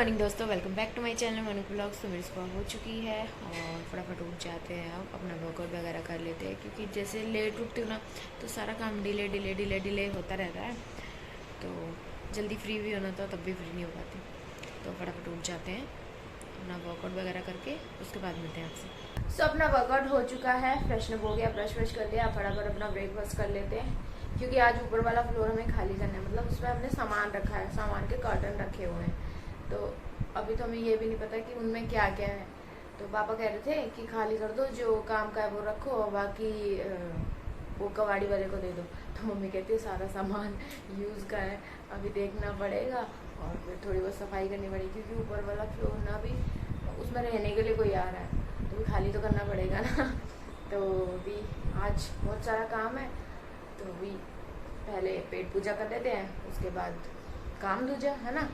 Morning दोस्तों, welcome back to my channel Manu vlogs. तो मेरी सुबह हो चुकी है और फटाफट उठ जाते हैं। अब अपना वर्कआउट वगैरह कर लेते हैं क्योंकि जैसे लेट उठती हूँ ना तो सारा काम डिले होता रहता है। तो जल्दी फ्री भी होना था तब भी फ्री नहीं हो पाती, तो फटाफट उठ जाते हैं, अपना वर्कआउट वगैरह करके उसके बाद मिलते हैं आपसे। सो अपना वर्कआउट हो चुका है, फ्रेशनअप हो गया, ब्रश व्रश कर लिया। फटाफट अपना ब्रेकफास्ट कर लेते हैं क्योंकि आज ऊपर वाला फ्लोर हमें खाली करना है। मतलब उसमें हमने सामान रखा है, सामान के कर्टन रखे हुए हैं, तो अभी तो हमें ये भी नहीं पता कि उनमें क्या क्या है। तो पापा कह रहे थे कि खाली कर दो, जो काम का है वो रखो और बाकी वो कबाड़ी वाले को दे दो। तो मम्मी कहती है सारा सामान यूज़ का है, अभी देखना पड़ेगा और फिर थोड़ी बहुत सफाई करनी पड़ेगी क्योंकि ऊपर वाला फ्लोर ना भी उसमें रहने के लिए कोई आ रहा है तो भी खाली तो करना पड़ेगा ना। तो भी आज बहुत सारा काम है, तो भी पहले पेट पूजा कर लेते हैं, उसके बाद काम दूजा है ना।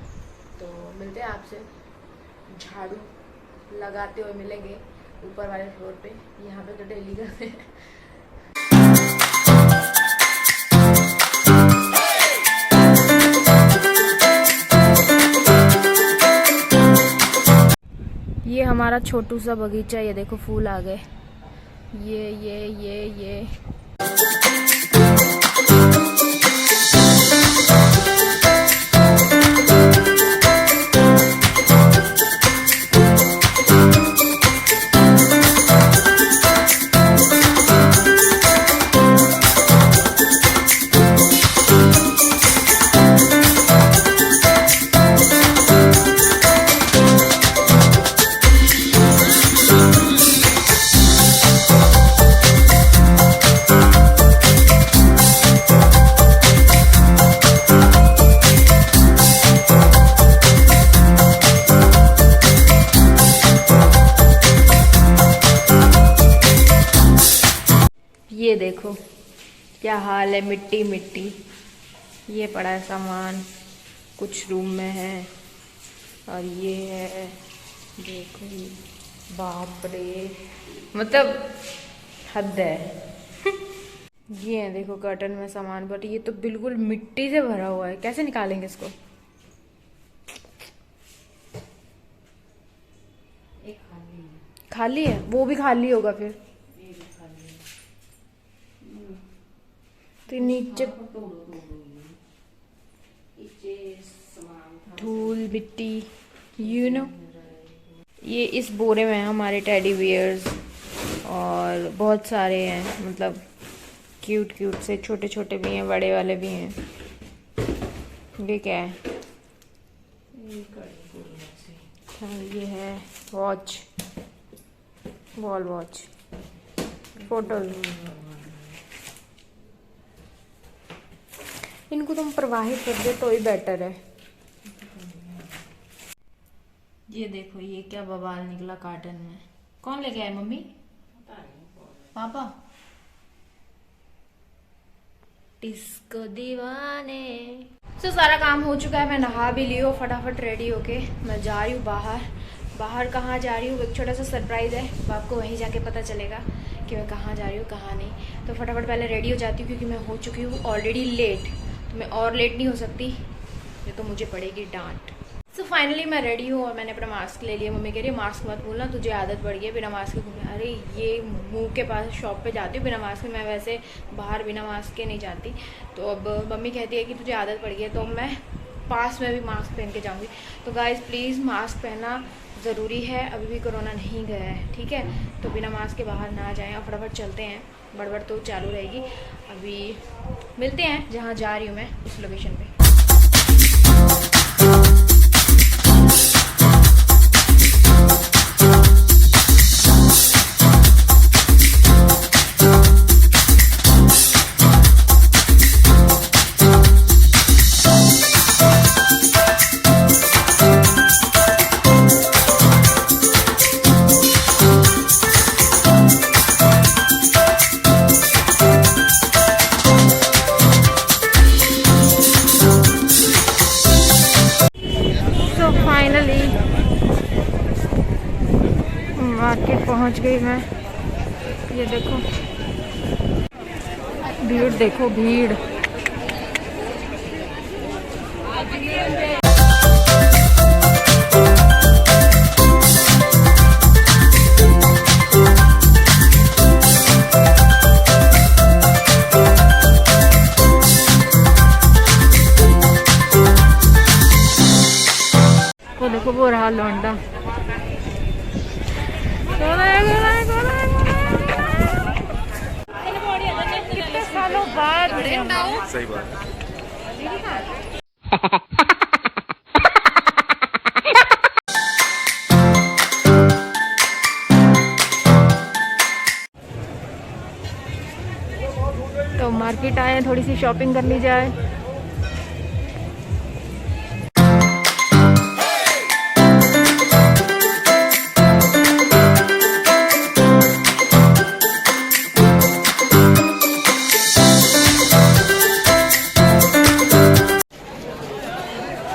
तो मिलते हैं आपसे, झाड़ू लगाते हुए मिलेंगे ऊपर वाले फ्लोर पे। यहाँ पे तो डेली करते हैं। ये हमारा छोटू सा बगीचा, ये देखो फूल आ गए, ये ये देखो क्या हाल है, मिट्टी मिट्टी। ये पड़ा है सामान, कुछ रूम में है और ये है, देखो बाप रे, मतलब हद है। ये है देखो कर्टन में सामान, बट ये तो बिल्कुल मिट्टी से भरा हुआ है, कैसे निकालेंगे इसको। एक खाली है, वो भी खाली होगा फिर। तो नीचे धूल मिट्टी, यू नो। ये इस बोरे में है हमारे टेडी बियर्स और बहुत सारे हैं, मतलब क्यूट क्यूट से, छोटे छोटे भी हैं बड़े वाले भी हैं। ये क्या है? ये है वॉच, वॉल वॉच, फोटो। इनको तुम प्रवाहित कर दो तो ही बेटर है। ये देखो ये क्या बवाल निकला कार्टन में। कौन लेके आए? मम्मी? पापा? डिस्को दीवाने। तो सारा काम हो चुका है, मैं नहा भी ली हूँ, फटाफट रेडी होके मैं जा रही हूँ बाहर कहाँ जा रही हूँ एक छोटा सा सरप्राइज़ है, तो आपको वहीं जाके पता चलेगा कि मैं कहाँ जा रही हूँ कहाँ नहीं। तो फटाफट पहले रेडी हो जाती हूँ क्योंकि मैं हो चुकी हूँ ऑलरेडी लेट, तो मैं और लेट नहीं हो सकती, ये तो मुझे पड़ेगी डांट। सो फाइनली मैं रेडी हूँ और मैंने अपना मास्क ले लिया। मम्मी कह रही है मास्क मत भूलना, तुझे आदत पड़ गई है बिना मास्क के घूमने। अरे ये मुंह के पास शॉप पे जाती हूँ बिना मास्क के, मैं वैसे बाहर बिना मास्क के नहीं जाती। तो अब मम्मी कहती है कि तुझे आदत पड़ गई है, तो मैं पास में भी मास्क पहन के जाऊँगी। तो गाइज़ प्लीज़ मास्क पहनना ज़रूरी है, अभी भी कोरोना नहीं गया है, ठीक है? तो बिना मास्क के बाहर ना जाएं और फटाफट चलते हैं, बड़बड़ तो चालू रहेगी। अभी मिलते हैं जहाँ जा रही हूँ मैं, उस लोकेशन पे। मार्केट पहुंच गई मैं। ये देखो भीड़, देखो भीड़। देखो वो रहा लौंडा। कितने सालों बाद सही बात। तो मार्केट आए हैं, थोड़ी सी शॉपिंग कर ली जाए।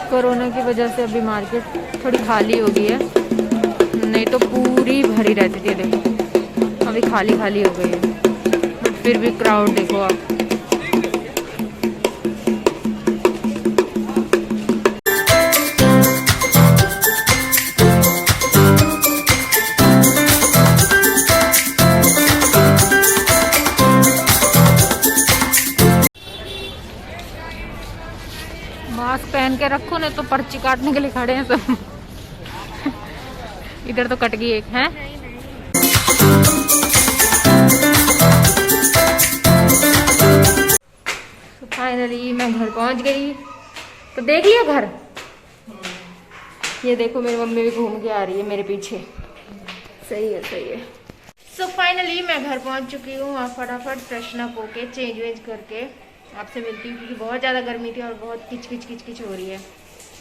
कोरोना की वजह से अभी मार्केट थोड़ी खाली हो गई है, नहीं तो पूरी भरी रहती थी। देखो अभी खाली खाली हो गई है, बट फिर भी क्राउड देखो आप। मास्क पहन के रखो, नहीं तो पर्ची काटने के लिए खड़े हैं सब। इधर तो कट गई एक है। तो फाइनली मैं घर पहुंच गई। तो देख लिया घर। ये देखो मेरी मम्मी भी घूम के आ रही है मेरे पीछे। सही है सही है। सो फाइनली मैं घर पहुंच चुकी हूँ और फटाफट फ्रेशन अप होके चेंज वेंज करके आपसे मिलती हूँ, क्योंकि बहुत ज़्यादा गर्मी थी और बहुत किच किच किच किच हो रही है।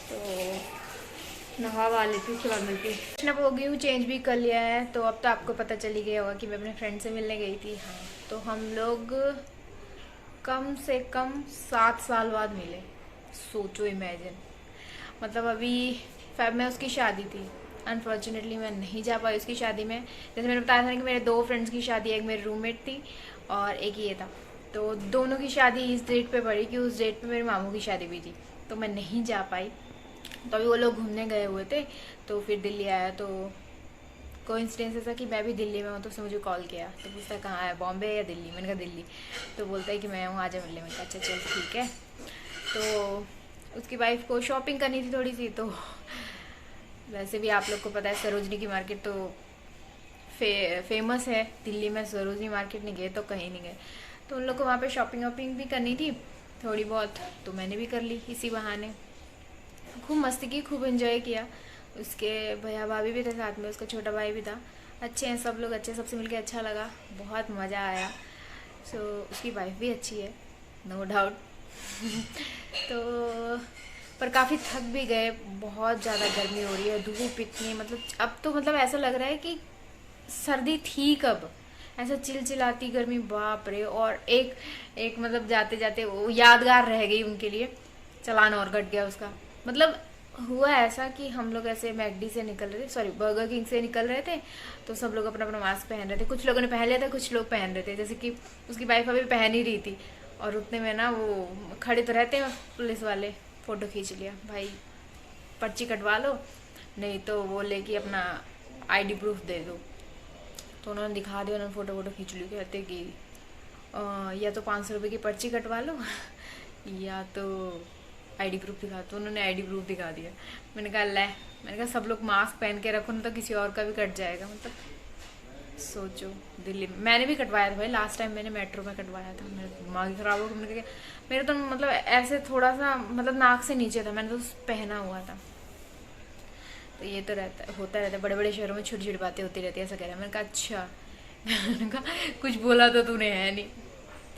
तो नहा वा लेती हूँ, उसके बाद मिलती हूँ। फ्रेशन अप हो गई हूँ, चेंज भी कर लिया है। तो अब तो आपको पता चल ही गया होगा कि मैं अपने फ्रेंड से मिलने गई थी। हाँ, तो हम लोग कम से कम 7 साल बाद मिले। सोचो, इमेजिन। मतलब अभी फेब में उसकी शादी थी। अनफॉर्चुनेटली मैं नहीं जा पाई उसकी शादी में। जैसे मैंने बताया था कि मेरे 2 फ्रेंड्स की शादी, एक मेरी रूममेट थी और एक ये था। तो दोनों की शादी इस डेट पे पड़ी कि उस डेट पे मेरे मामू की शादी भी थी, तो मैं नहीं जा पाई। तो अभी वो लोग घूमने गए हुए थे, तो फिर दिल्ली आया। तो कोइंसिडेंस ऐसा कि मैं भी दिल्ली में हूँ, तो उसने मुझे कॉल किया। तो पूछता कहाँ है, बॉम्बे या दिल्ली? मैंने कहा दिल्ली। तो बोलता है कि मैं हूँ, आ जा मिलने। मैंने कहा अच्छा चल ठीक है। तो उसकी वाइफ को शॉपिंग करनी थी थोड़ी सी। तो वैसे भी आप लोग को पता है सरोजनी की मार्केट तो फेमस है दिल्ली में। सरोजनी मार्केट नहीं गए तो कहीं नहीं गए। तो उन लोग को वहाँ पे शॉपिंग वॉपिंग भी करनी थी थोड़ी बहुत, तो मैंने भी कर ली इसी बहाने। खूब मस्ती की, खूब एंजॉय किया। उसके भैया भाभी भी थे साथ में, उसका छोटा भाई भी था। अच्छे हैं सब लोग, अच्छे, सबसे मिलके अच्छा लगा, बहुत मज़ा आया। सो उसकी वाइफ भी अच्छी है, नो डाउट। तो पर काफ़ी थक भी गए, बहुत ज़्यादा गर्मी हो रही है, धूप इतनी, मतलब अब तो मतलब ऐसा लग रहा है कि सर्दी थी कब, ऐसा चिलचिलाती गर्मी, बाप रे। और एक मतलब जाते जाते वो यादगार रह गई उनके लिए, चालान और कट गया उसका। मतलब हुआ ऐसा कि हम लोग ऐसे मैकडी से निकल रहे थे, सॉरी बर्गर किंग से निकल रहे थे। तो सब लोग अपना अपना मास्क पहन रहे थे, कुछ लोगों ने पहन लिया था, कुछ लोग पहन रहे थे, जैसे कि उसकी वाइफ अभी पहन ही रही थी। और उतने में ना वो खड़े तो रहते हैं पुलिस वाले, फ़ोटो खींच लिया। भाई पर्ची कटवा लो, नहीं तो वो लेके अपना आईडी प्रूफ दे दो। तो उन्होंने दिखा दिया, उन्होंने फ़ोटो खींच ली। कहते कि या तो 500 रुपये की पर्ची कटवा लो या तो आईडी प्रूफ दिखा। तो उन्होंने आईडी प्रूफ दिखा दिया। मैंने कहा ले, मैंने कहा सब लोग मास्क पहन के रखो ना, तो किसी और का भी कट जाएगा। मतलब सोचो, दिल्ली में मैंने भी कटवाया था भाई। लास्ट टाइम मैंने मेट्रो में कटवाया था, मेरा दिमाग ही खराब हो गया। मैंने कहा मेरे तो मतलब ऐसे थोड़ा सा मतलब नाक से नीचे था, मैंने तो पहना हुआ था। तो ये तो होता रहता है, बड़े बड़े शहरों में छोटी छोटी बातें होती रहती है, ऐसा कह रहा है। मैंने कहा अच्छा। मैंने कहा कुछ बोला तो तूने है नहीं।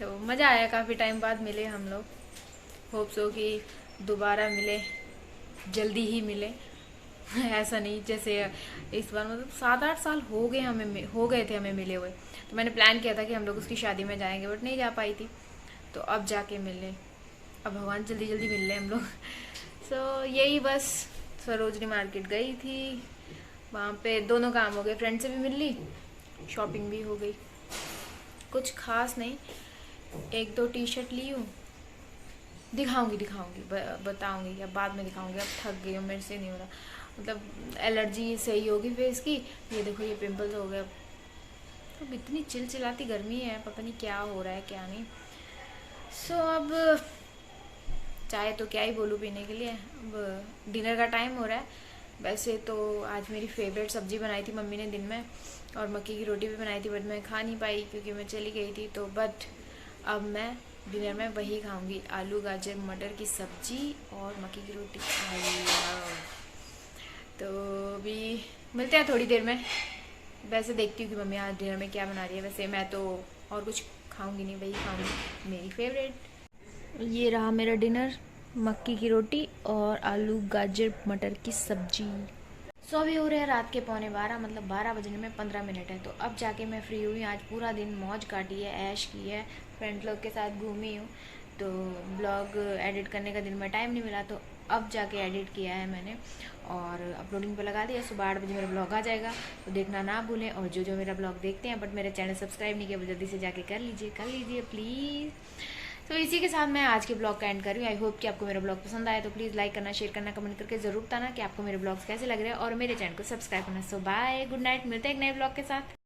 तो मज़ा आया, काफ़ी टाइम बाद मिले हम लोग। होप सो कि दोबारा मिले, जल्दी ही मिले। ऐसा नहीं जैसे इस बार, मतलब 7-8 साल हो गए थे हमें मिले हुए। तो मैंने प्लान किया था कि हम लोग उसकी शादी में जाएंगे, बट नहीं जा पाई थी। तो अब जाके मिले, अब भगवान जल्दी जल्दी मिल रहे हम लोग। सो यही बस, सरोजनी मार्केट गई थी, वहाँ पे दोनों काम हो गए, फ्रेंड से भी मिल ली, शॉपिंग भी हो गई। कुछ खास नहीं, 1-2 टी शर्ट ली हूँ, दिखाऊंगी बताऊंगी या बाद में दिखाऊंगी। अब थक गई हूँ, मेरे से नहीं हो रहा, मतलब एलर्जी सही होगी फेस की। ये देखो ये पिंपल्स हो गए। अब इतनी चिलचिलाती गर्मी है, पता नहीं क्या हो रहा है क्या नहीं। सो अब चाय तो क्या ही बोलूँ पीने के लिए। अब डिनर का टाइम हो रहा है, वैसे तो आज मेरी फेवरेट सब्ज़ी बनाई थी मम्मी ने दिन में, और मक्की की रोटी भी बनाई थी, बट मैं खा नहीं पाई क्योंकि मैं चली गई थी। तो बट अब मैं डिनर में वही खाऊंगी, आलू गाजर मटर की सब्ज़ी और मक्की की रोटी। तो अभी मिलते हैं थोड़ी देर में। वैसे देखती हूँ कि मम्मी आज डिनर में क्या बना रही है। वैसे मैं तो और कुछ खाऊंगी नहीं, वही खाऊंगी मेरी फेवरेट। ये रहा मेरा डिनर, मक्की की रोटी और आलू गाजर मटर की सब्जी। सो अभी हो रहे हैं रात के 11:15, मतलब 12 बजने में 15 मिनट है। तो अब जाके मैं फ्री हुई। आज पूरा दिन मौज काटी है, ऐश की है, फ्रेंड लोग के साथ घूमी हूँ। तो ब्लॉग एडिट करने का दिन में टाइम नहीं मिला, तो अब जाके एडिट किया है मैंने और अपलोडिंग पे लगा दिया। सुबह 8 बजे मेरा ब्लॉग आ जाएगा, तो देखना ना भूलें। और जो मेरा ब्लॉग देखते हैं बट मेरा चैनल सब्सक्राइब नहीं किया, वो जल्दी से जाके कर लीजिए प्लीज़। तो इसी के साथ मैं आज के ब्लॉग का एंड कर रही हूँ। आई होप कि आपको मेरा ब्लॉग पसंद आया, तो प्लीज़ लाइक करना, शेयर करना, कमेंट करके जरूर बताना कि आपको मेरे ब्लॉग्स कैसे लग रहे हैं, और मेरे चैनल को सब्सक्राइब करना। सो बाय, गुड नाइट, मिलते हैं एक नए ब्लॉग के साथ।